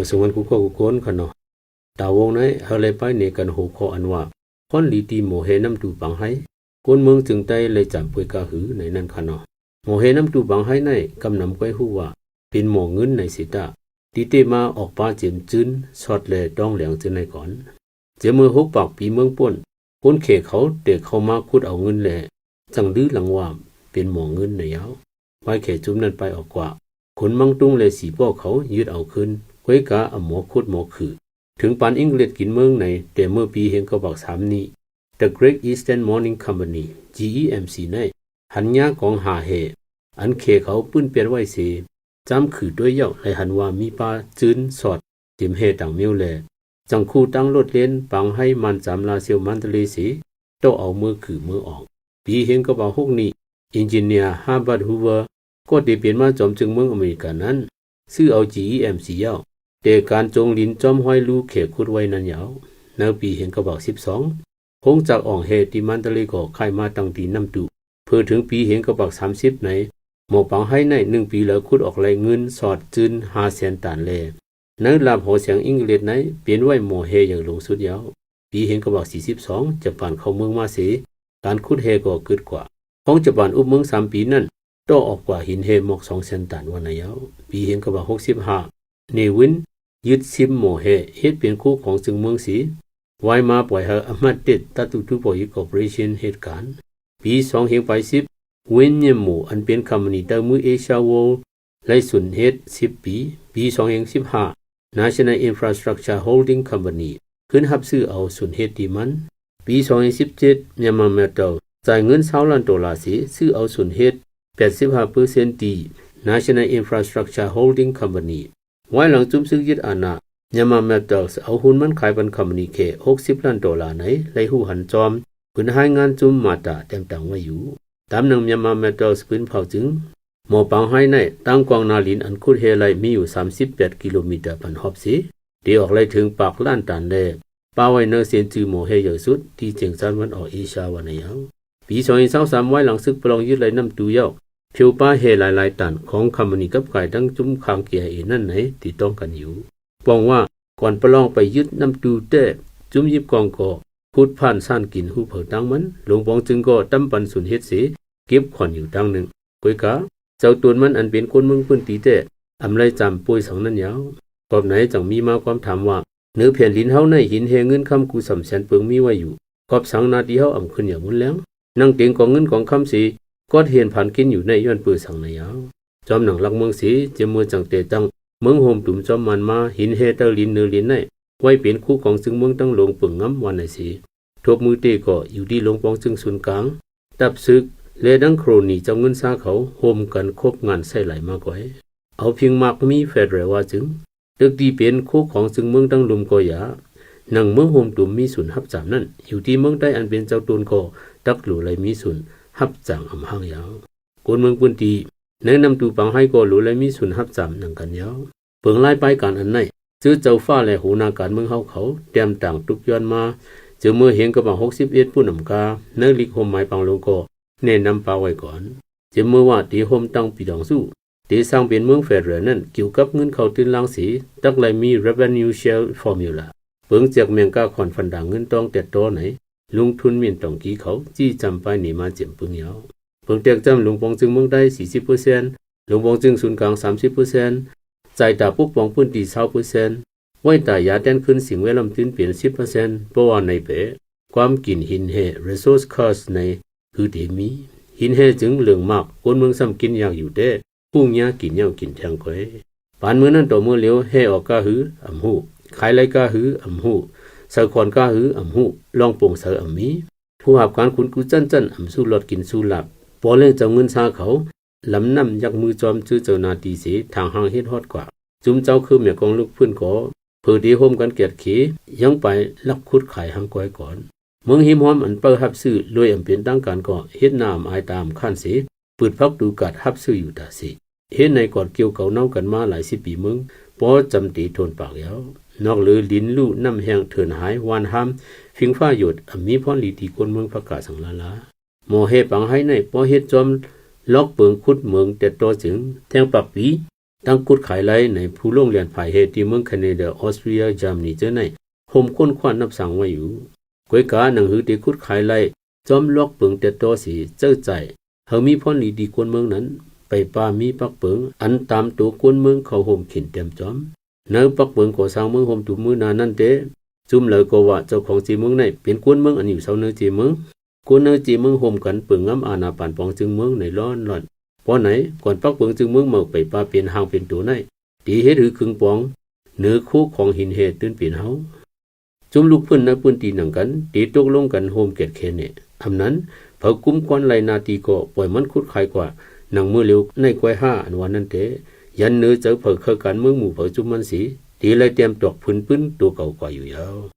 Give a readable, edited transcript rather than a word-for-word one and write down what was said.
สงวนกูก็กูโกนขนาดตาวงนั้นเฮเลยไปในกันหูคออันว่าคนลีตีโมเฮน้ำตูปังให้คนเมืองจึงได้เลยจำป่วยกะหือในนั้นขนาดโมเฮน้ำตูปังให้ในกำนำไว้หูว่าเป็นหมอเงินในสิตาตีเตมาออกป้าเจียมจืนสอดเลยต้องเหลียงจืนในก่อนเจมือหกปากปีเมืองป่นคนเขเขาเด็กเขามาคุดเอาเงินแหละจังดื้อหลังว่าเป็นหมอเงินในยาวไว้เขจุ่มนั้นไปออกกว่าคนมังตุ้งเลยสีป้อเขายึดเอาคืนไว้กะเอาหมอคุดหมอขือถึงปานอังกฤษกินเมืองในแต่เมื่อปีเฮงก็บอกสามนี้ The Great Eastern Mining Company GEMC ในหันยาของหาเหอันเขเขาปื้นเปลี่ยนไว้เสียจำขือด้วยเย่าเลยหันว่ามีปลาจืนสอดจิมเฮต่างเมียวแลจังคู่ตั้งรถเล่นปังให้มันจำลาเซียวมันทะเลสีโตเอามือขือมือออกปีเฮงก็บอกพวกนี้อินจิเนียร์ฮาร์บัร์ดฮูเวอร์ก็ได้เปลี่ยนมาจอมจึงเมืองอเมริกันนั้นซื้อเอา GEMC เย่าแต่การจงลินจอมห้อยลูกเขคุดไว้นั้นยาวในปีเฮงก็บอก12คงจากอ่องเฮติมันทะเลก็ใครมาตั้งตีน้ำตูเพื่อถึงปีเฮงก็บอก30ไหนหมอปังให้ใน1ปีแล้วคุดออกไหลเงินสอดจืน500,000 ตันแลในลาบหัวเสียงอังกฤษไหนเปลี่ยนไว้หมอเฮอย่างลงสุดยาวปีเฮงก็บอก42จะผ่านเข้าเมืองมาเสียการคุดเฮก็เกิดกว่าของจะผ่านอุบเมือง3ปีนั้นต่อออกกว่าหินเฮหมอก200,000 ตันวันยาวปีเฮงก็บอก65เนวินยึดซิมหมอเฮเฮ็ดเป็นคู่ของจึงเมืองสีไว้มาปล่อยเฮอมาเด็ดตัตุทุบอยคอร์ปอเรชั่นเหตุการณ์ปี2เฮงไป10เว้นเยหมู่อันเป็นคอมมานีเตอร์มือเอเชียโวไล่สุนเฮ็ด10ปี2เฮง15 National Infrastructure Holding Company ขึ้นรับซื้อเอาสุนเฮ็ดดีมันปี2017 Myanmar Metal จ่ายเงิน$20 ล้านสิซื้อเอาสุนเฮ็ด 85% ตี National Infrastructure Holding Company ไว้หลังจุ่มซื้อยึดอาณาMyanmar Metal เอาหุ้นมันขายเป็นคอมมานีเค$60 ล้านไหนไล่หูหันจอมพื้นให้งานจุ่มมาตาเต็มตังไว้อยู่ตามหนึ่งMyanmar Metal พื้นเผาจึงหมอปังให้ในตั้งกวางนาลินอันคุดเฮไลมีอยู่38 กิโลเมตรพันหอบสิเดี๋ยวออกไล่ถึงปากล้านตันแลป้าไว้เนอเซียนจือหมอเฮใหญ่สุดที่เจียงซันวันออกเอเชียวันยาวปี2023ไว้หลังซึกปลองยึดไล่น้ำตูเย้าผิวป้าเฮหลายตันของคอมมานีกับไก่ทั้งจุ่มคางเกียเอนั่นไหนที่ต้องกันอยู่ปองว่าก่อนปลองไปยึดน้ำตูเต้จุ่มยิบกองก่อพูดผ่านซ่านกินหูเผาตั้งมันหลวงปองจึงก็ตั้มปันสุนเฮ็ดเสเก็บขอนอยู่ตั้งหนึ่งกุยกะเจ้าตัวมันอันเป็นคนเมืองพื้นตีเต้อำไรจำป่วย2นั้นยาวกอบไหนจังมีมาความถามว่าเนื้อแผ่นลิ้นเฮาในหินเฮเงินคำกูสำแสนเปิงมีไว้อยู่กอบสังนาทีเฮาอ่ำขึ้นอย่างมุนแล้วนั่งเตียงของเงินของคำสีก็เห็นผ่านกินอยู่ในย้อนปือสังในยาวจอมหนังลักเมืองสีจะมือจังเตตังเมืองโฮมตุ่มจอมมันมาหินเฮเตอร์ลินเนื้อลินในไว้เป็นคู่ของซึ่งเมืองตั้งหลวงเปิงง้ำวันในสีทบมือเตก็อยู่ที่หลวงปองซึ่งศูนย์กลางดับซึกและดังโครนีเจ้าเงินซาเขาโฮมกันครบงานใส่ไหลมากกว่าเอาเพียงมากมีเฟดเรว่าจึงตึกที่เป็นคู่ของซึ่งเมืองตั้งลุมก็อย่าหนังเมืองโฮมตุ่มมีศูนย์ฮับจามนั่นอยู่ที่เมืองใต้อันเป็นเจ้าตูนก็ดักหลูไหลมีศูนย์ฮับจางอำห้างยาวคนเมืองพื้นที่แนะนำตูปังให้ก็หลูไหลมีศูนย์ฮับจามหนังกันยาวเปิงไล่ไปการอันไหนซื้อเจ้าฟ้าและหูนาการเมืองเขาเตรียมต่างตุกย้อนมาเจอเมื่อเห็นกับมา61ผู้นำกาเนื้อลิกโฮมหมายปังลงก็แนะนำปาไว้ก่อนเจอเมื่อว่าตีโฮมตั้งปีดองสู้ตีสร้างเป็นเมืองเฟดเรนั่นเกี่ยวกับเงินเขาตื้นลังสีตักไหลมี revenue share formula เปิงจากเมียงกาคอนฟันด่างเงินต้องแต่ตัวไหนลงทุนเมียนต้องกี้เขาจี้จำไปหนีมาเจียมปึงยาวเปิงแตกจำหลวงปองจึงเมืองได้ 40% หลวงปองจึงศูนย์กลาง 30% ใจตาปุ๊บปองพื้นที่ 20%ไว้ตายาแดนขึ้นสิ่งแวดล้อมตื้นเปลี่ยน 10% เพราะว่าในเป๋ความกินหินเฮ resource cost ในคือเดมีหินเฮจึงเหลืองมากคนเมืองซ้ำกินอยากอยู่ได้ผู้ยากินเย้ากินแทงก้อยปานเมื่อนั้นต่อเมื่อเลี้ยวเฮออกกะหืออำหูขายไรกะหืออำหูเสือคอนกะหืออำหูลองโป่งเสืออำมีผู้หับการขุนกูจั่นอำสู้หลอดกินสู้หลับพอเล่งเจ้าเงินซาเขาลำน้ำยักมือจอมชื่อเจ้านาตีเสทางหางเฮ็ดฮอดกว่าจุ่มเจ้าคือเมียกองลูกพื้นขอเพื่อดีโฮมกันเกียรติขียังไปลักคุดขายหางก้อยก่อนเมืองหิมหอมอันเปิดฮับซื้อรวยอำเป็นตั้งการก็เฮ็ดน้ำอายตามขั้นเสปืดพักดูกัดฮับซื้ออยู่ตาสิเฮ็ดในก่อนเกี่ยวเก่าเน่ากันมาหลาย10 ปีเมืองพอจำตีทนปากแล้วนอกหรือลิ้นลู่น้ำแห้งเถื่อนหายวานห้ำฟิงฟ้าหยดมีพรลีตีคนเมืองประกาศสังลาลาหมอเฮปังให้ในพอเฮ็ดจอมล็อกเปิงคุดเมืองแต่ตัวจึงแทงปักปี ตั้งกุดขายไลในผู้ลงเรียนภายเฮที่เมืองแคนาดาออสเตรียเยอรมนีเจอในโฮมค้นคว้านับสั่งไว้อยู่ก้อยกาหนังหือที่กุดขายไลจอมลอกเปิงแต่โตสีเจ้าใจเฮามีพรดีกวนเมืองนั้นไปป้ามีปักเปิงอันตามตัวกวนเมืองเขาโฮมขินเต็มจอมเนื้อปักเปิงก่อสร้างเมืองโฮมตุมือนานั่นเตจุ่มเลยก็ว่าเจ้าของจีเมืองในเป็นกวนเมืองอันอยู่เสาเนื้อจีเมืองกวนเนื้อจีเมืองโฮมกันเปิงงำอาณาปานปองจึงเมืองในร้อนร้อนพอไหนก่อนปักเปิงจึงเมืองเมาไปป้าเป็นหางเป็นตัวในตีเฮ็ดหรือครึ่งปองเนื้อคู่ของหินเฮตื่นเปลี่ยนเฮาจุ่มลูกเพิ่นในปืนตีหนังกันตีตกลงกันโฮมเกตเคเนอำนั้นเผากุ้มก้อนไหลนาตีก็ปล่อยมันคุดขายกว่าหนังมือเร็วในกวย5อันวันนั้นเตยันเนื้อเจอเผาเข้ากันเมืองหมู่เผาจุ่มมันสีตีไหลเตรียมตอกพื้นปื้นตัวเก่ากว่าอยู่ยาว